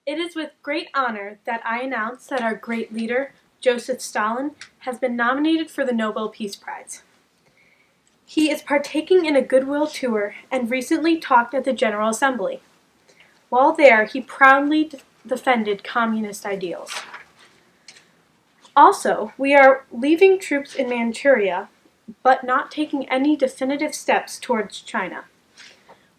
It is with great honor that I announce that our great leader, Joseph Stalin, has been nominated for the Nobel Peace Prize. He is partaking in a goodwill tour and recently talked at the General Assembly. While there, he proudly defended communist ideals. Also, we are leaving troops in Manchuria, but not taking any definitive steps towards China.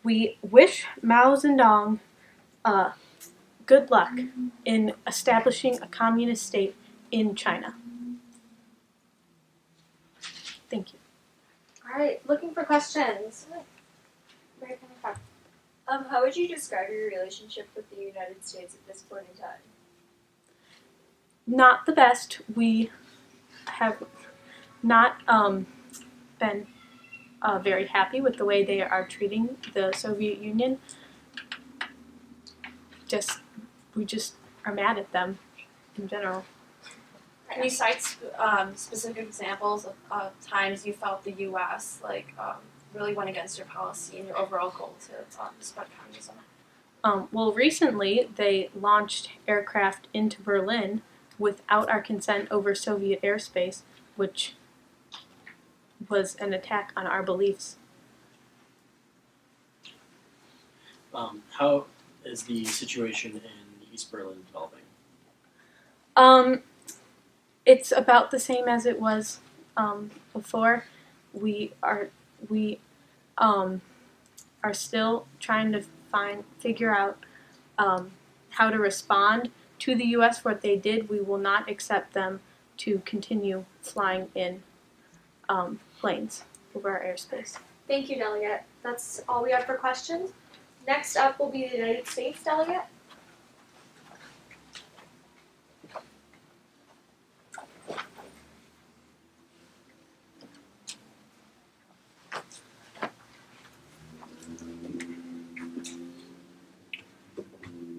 We wish Mao Zedong good luck in establishing a communist state in China. Thank you. All right, looking for questions. Right from the front. How would you describe your relationship with the United States at this point in time? Not the best. We have not been very happy with the way they are treating the Soviet Union. We just are mad at them in general. Can you cite specific examples of times you felt the U.S. Really went against your policy and your overall goal to spread communism? Well, recently they launched aircraft into Berlin without our consent over Soviet airspace, which was an attack on our beliefs. How is the situation in East Berlin developing? It's about the same as it was before. We are still trying to figure out how to respond to the U.S. for what they did. We will not accept them to continue flying in planes over our airspace. Thank you, delegate. That's all we have for questions. Next up will be the United States delegate.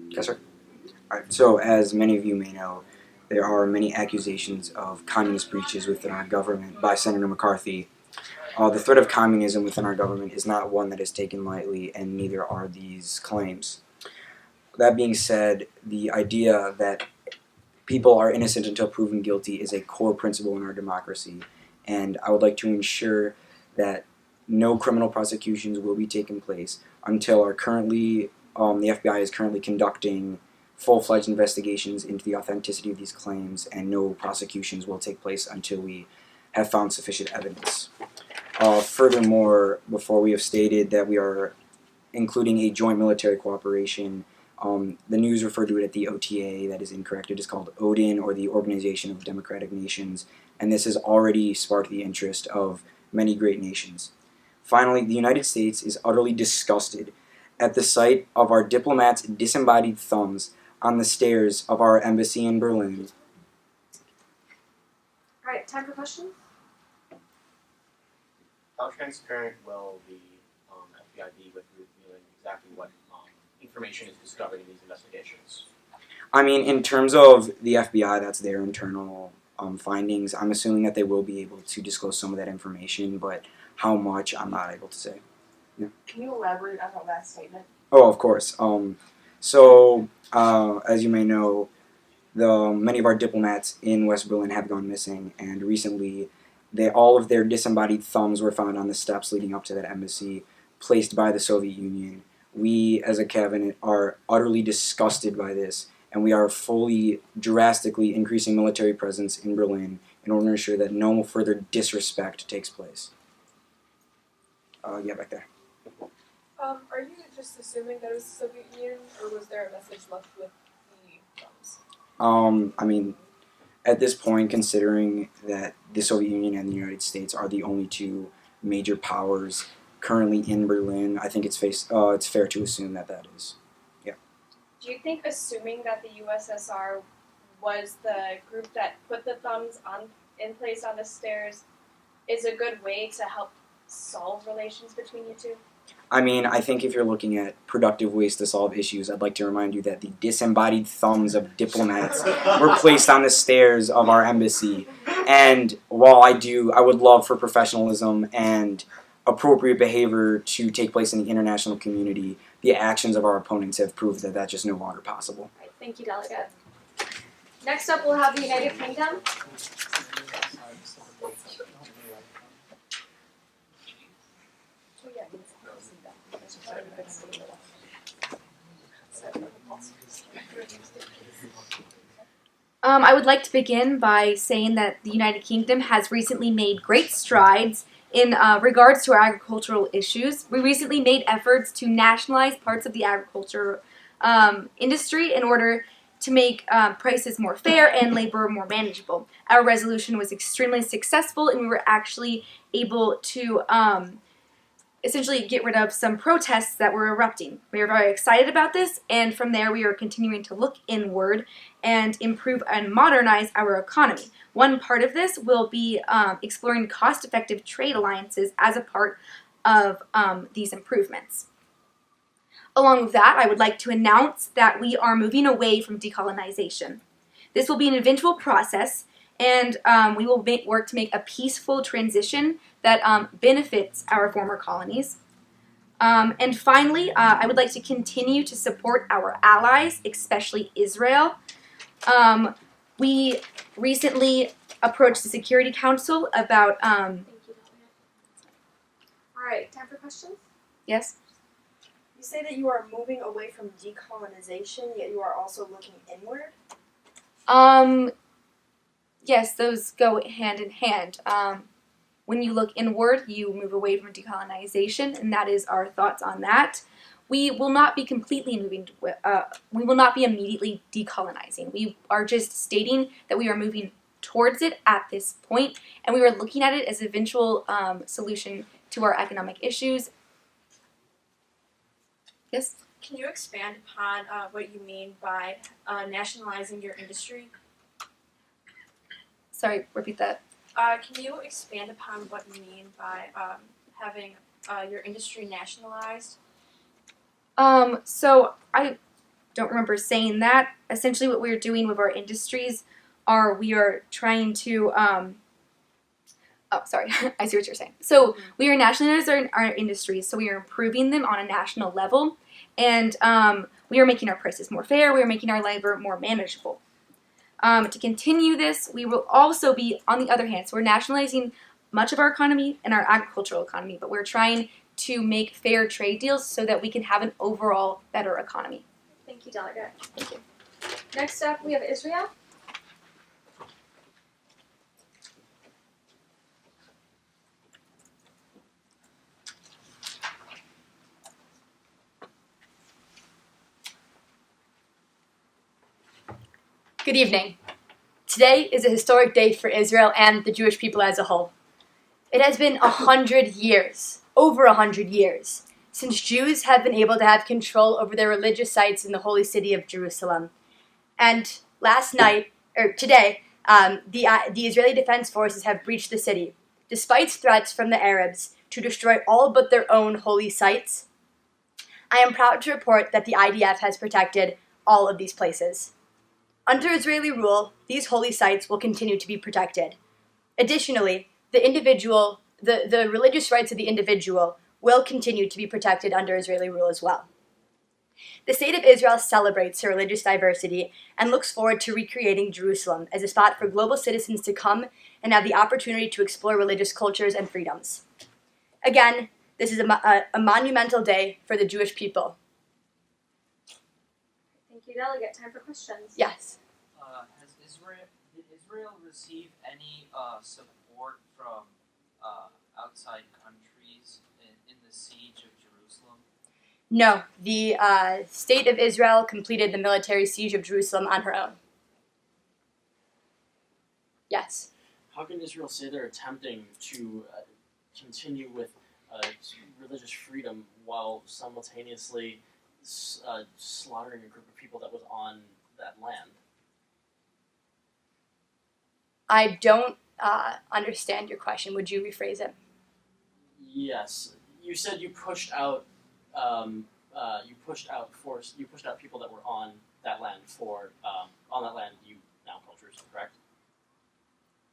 Yes, sir. All right. So, as many of you may know, there are many accusations of communist breaches within our government by Senator McCarthy. The threat of communism within our government is not one that is taken lightly, and neither are these claims. That being said, the idea that people are innocent until proven guilty is a core principle in our democracy, and I would like to ensure that no criminal prosecutions will be taking place until the FBI is currently conducting full-fledged investigations into the authenticity of these claims, and no prosecutions will take place until we have found sufficient evidence. Furthermore, before we have stated that we are including a joint military cooperation, the news referred to it as the OTA. That is incorrect. It is called ODIN, or the Organization of Democratic Nations, and this has already sparked the interest of many great nations. Finally, the United States is utterly disgusted at the sight of our diplomats' disembodied thumbs on the stairs of our embassy in Berlin. All right, time for questions. How transparent will the FBI be with revealing exactly what information is discovered in these investigations? I mean, in terms of the FBI, that's their internal findings. I'm assuming that they will be able to disclose some of that information, but how much, I'm not able to say. Yeah. Can you elaborate on that last statement? Oh, of course. As you may know, many of our diplomats in West Berlin have gone missing, and recently all of their disembodied thumbs were found on the steps leading up to that embassy, placed by the Soviet Union. We, as a cabinet, are utterly disgusted by this, and we are drastically increasing military presence in Berlin in order to ensure that no further disrespect takes place. Yeah, back there. Are you just assuming that it was the Soviet Union, or was there a message left with the thumbs? I mean, at this point, considering that the Soviet Union and the United States are the only two major powers currently in Berlin, I think it's fair to assume that is. Yeah. Do you think assuming that the USSR was the group that put the thumbs in place on the stairs is a good way to help solve relations between you two? I mean, I think if you're looking at productive ways to solve issues, I'd like to remind you that the disembodied thumbs of diplomats were placed on the stairs of our embassy. And while I would love for professionalism and appropriate behavior to take place in the international community, the actions of our opponents have proved that that's just no longer possible. Right. Thank you, Delegate. Next up, we'll have the United Kingdom. I would like to begin by saying that the United Kingdom has recently made great strides in regards to our agricultural issues. We recently made efforts to nationalize parts of the agriculture industry in order to make prices more fair and labor more manageable. Our resolution was extremely successful, and we were actually able to essentially get rid of some protests that were erupting. We are very excited about this, and from there we are continuing to look inward and improve and modernize our economy. One part of this will be exploring cost-effective trade alliances as a part of these improvements. Along with that, I would like to announce that we are moving away from decolonization. This will be an eventual process, and we will work to make a peaceful transition that benefits our former colonies. And finally, I would like to continue to support our allies, especially Israel. We recently approached the Security Council about... Thank you, Delegate. All right, time for questions? Yes? You say that you are moving away from decolonization, yet you are also looking inward? Yes, those go hand in hand. When you look inward, you move away from decolonization, and that is our thoughts on that. We will not be completely moving, we will not be immediately decolonizing. We are just stating that we are moving towards it at this point, and we are looking at it as an eventual solution to our economic issues. Yes? Can you expand upon what you mean by nationalizing your industry? Sorry, repeat that. Can you expand upon what you mean by having your industry nationalized? So I don't remember saying that. Essentially what we're doing with our industries are we are trying to, oh, sorry, I see what you're saying. So we are nationalizing our industries, so we are improving them on a national level, and we are making our prices more fair, we are making our labor more manageable. To continue this, we will also be, on the other hand, so we're nationalizing much of our economy and our agricultural economy, but we're trying to make fair trade deals so that we can have an overall better economy. Thank you, Delegate. Thank you. Next up, we have Israel. Good evening. Today is a historic day for Israel and the Jewish people as a whole. It has been 100 years, over 100 years, since Jews have been able to have control over their religious sites in the holy city of Jerusalem. And today, the Israeli Defense Forces have breached the city, despite threats from the Arabs to destroy all but their own holy sites. I am proud to report that the IDF has protected all of these places. Under Israeli rule, these holy sites will continue to be protected. Additionally, the religious rights of the individual will continue to be protected under Israeli rule as well. The State of Israel celebrates her religious diversity and looks forward to recreating Jerusalem as a spot for global citizens to come and have the opportunity to explore religious cultures and freedoms. Again, this is a monumental day for the Jewish people. Thank you, Delegate. Time for questions. Yes. Did Israel receive any support from outside countries in the siege of Jerusalem? No, the State of Israel completed the military siege of Jerusalem on her own. Yes. How can Israel say they're attempting to continue with religious freedom while simultaneously slaughtering a group of people that was on that land? I don't understand your question. Would you rephrase it? Yes, you said you pushed out people that were on that land you now cultures, correct?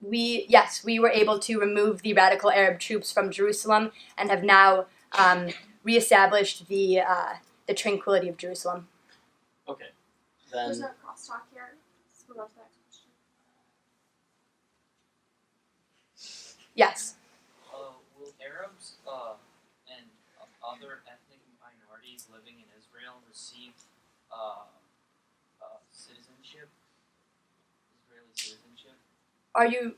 Yes, we were able to remove the radical Arab troops from Jerusalem and have now reestablished the tranquility of Jerusalem. Okay. then There's no crosstalk here. Let's move on to the next question. Yes. Will Arabs and other ethnic minorities living in Israel receive citizenship? Israeli citizenship? Are you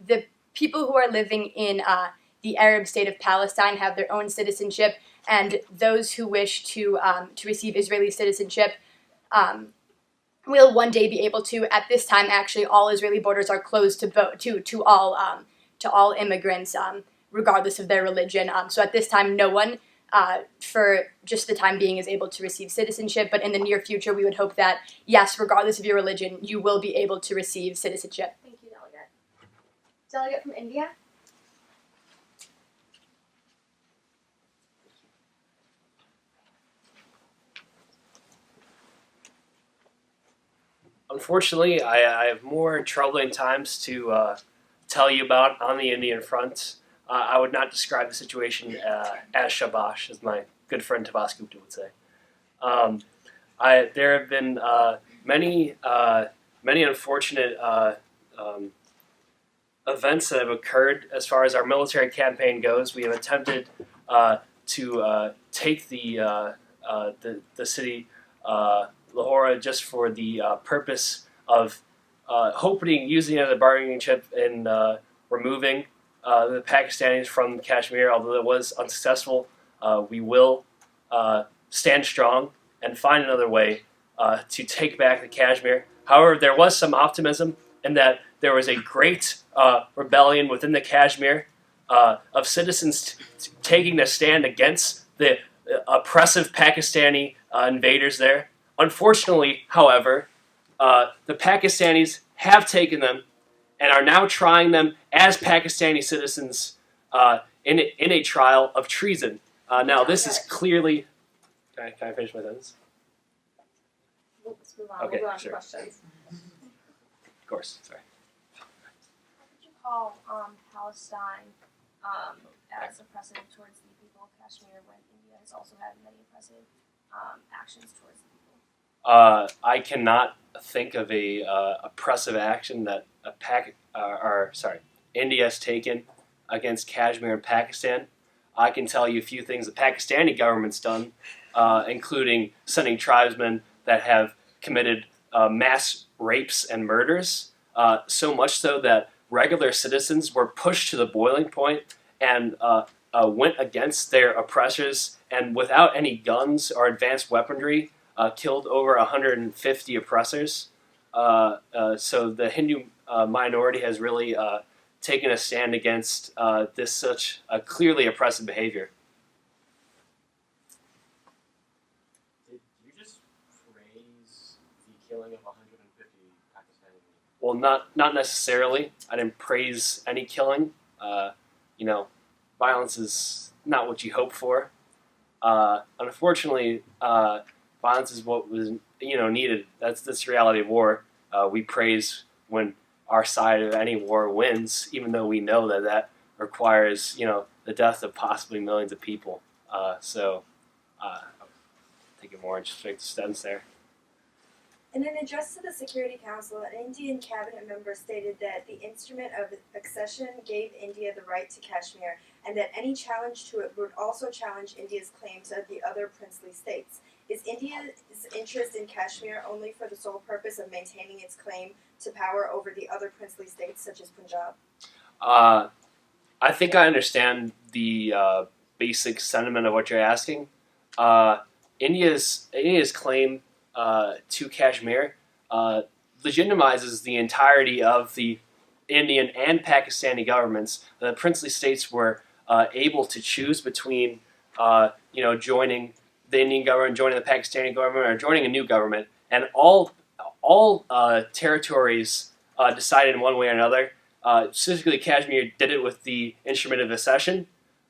the people who are living in the Arab state of Palestine have their own citizenship, and those who wish to receive Israeli citizenship will one day be able to. At this time, actually, all Israeli borders are closed to all immigrants, regardless of their religion. So at this time, no one, for just the time being, is able to receive citizenship. But in the near future, we would hope that, yes, regardless of your religion, you will be able to receive citizenship. Thank you, Delegate. Delegate from India. Unfortunately, I have more troubling times to tell you about on the Indian front. I would not describe the situation as shabash, as my good friend Tabas Gupta would say. There have been many unfortunate events that have occurred as far as our military campaign goes. We have attempted to take the city Lahore just for the purpose of using it as a bargaining chip in removing the Pakistanis from Kashmir. Although it was unsuccessful, we will stand strong and find another way to take back the Kashmir. However, there was some optimism in that there was a great rebellion within the Kashmir of citizens taking a stand against the oppressive Pakistani invaders there. Unfortunately, however, the Pakistanis have taken them and are now trying them as Pakistani citizens in a trial of treason. Now, this is clearly... Can I finish my sentence? Let's move on. Okay, we'll go on sure. to questions. Of course, sorry. How would you call Palestine as oppressive towards the people of Kashmir when India has also had many oppressive actions towards the people? I cannot think of a oppressive action that India has taken against Kashmir and Pakistan. I can tell you a few things the Pakistani government's done, including sending tribesmen that have committed mass rapes and murders, so much so that regular citizens were pushed to the boiling point and went against their oppressors, and without any guns or advanced weaponry, killed over 150 oppressors. So the Hindu minority has really taken a stand against this such clearly oppressive behavior. Did you just praise the killing of 150 Pakistanis? Well, not necessarily. I didn't praise any killing. Violence is not what you hope for. Unfortunately, violence is what was needed. That's the reality of war. We praise when our side of any war wins, even though we know that requires the death of possibly millions of people. So I'll take it more and just make the sentence there. In an address to the Security Council, an Indian cabinet member stated that the instrument of accession gave India the right to Kashmir, and that any challenge to it would also challenge India's claim to the other princely states. Is India's interest in Kashmir only for the sole purpose of maintaining its claim to power over the other princely states, such as Punjab? I think I understand the basic sentiment of what you're asking. India's claim to Kashmir legitimizes the entirety of the Indian and Pakistani governments. The princely states were able to choose between joining the Indian government, joining the Pakistani government, or joining a new government, and all territories decided in one way or another. Specifically, Kashmir did it with the instrument of accession,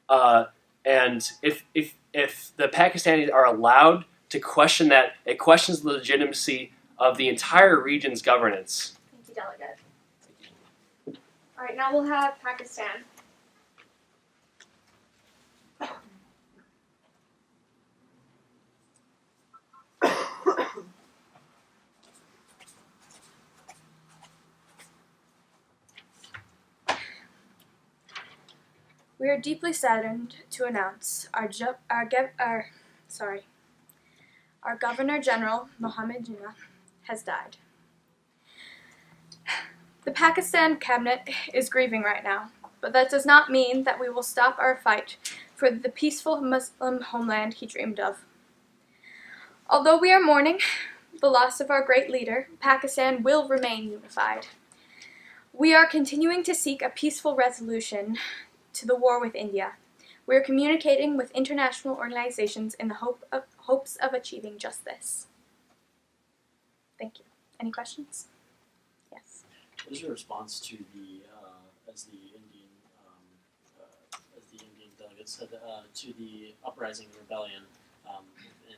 and if the Pakistanis are allowed to question that, it questions the legitimacy of the entire region's governance. Thank you, Delegate. All right, now we'll have Pakistan. We are deeply saddened to announce our Governor General Mohammed Jinnah has died. The Pakistan cabinet is grieving right now, but that does not mean that we will stop our fight for the peaceful Muslim homeland he dreamed of. Although we are mourning the loss of our great leader, Pakistan will remain unified. We are continuing to seek a peaceful resolution to the war with India. We are communicating with international organizations in the hopes of achieving just this. Thank you. Any questions? Yes. What is your response to the as the Indian delegates said to the uprising and rebellion in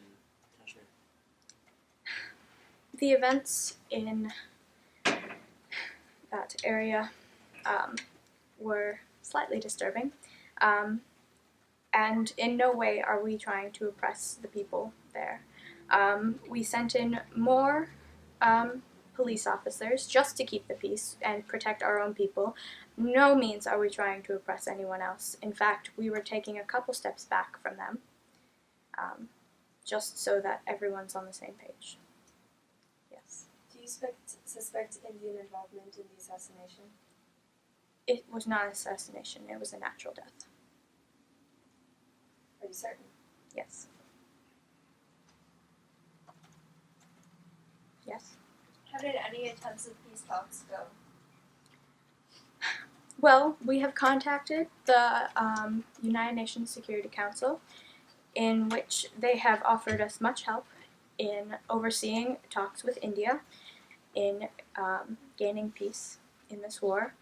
Kashmir? The events in that area were slightly disturbing, and in no way are we trying to oppress the people there. We sent in more police officers just to keep the peace and protect our own people. No means are we trying to oppress anyone else. In fact, we were taking a couple steps back from them, just so that everyone's on the same page. Yes. Do you suspect Indian involvement in the assassination? It was not an assassination, it was a natural death. Are you certain? Yes. Yes. How did any attempts of peace talks go? Well, we have contacted the United Nations Security Council, in which they have offered us much help in overseeing talks with India in gaining peace in this war.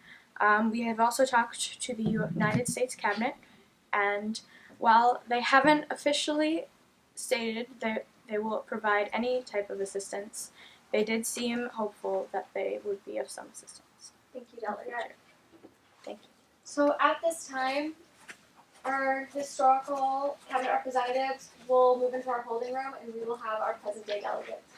We have also talked to the United States Cabinet, and while they haven't officially stated that they will provide any type of assistance, they did seem hopeful that they would be of some assistance. Thank you, Delegate. Thank you. So at this time, our historical cabinet representatives will move into our holding room and we will have our present day delegates.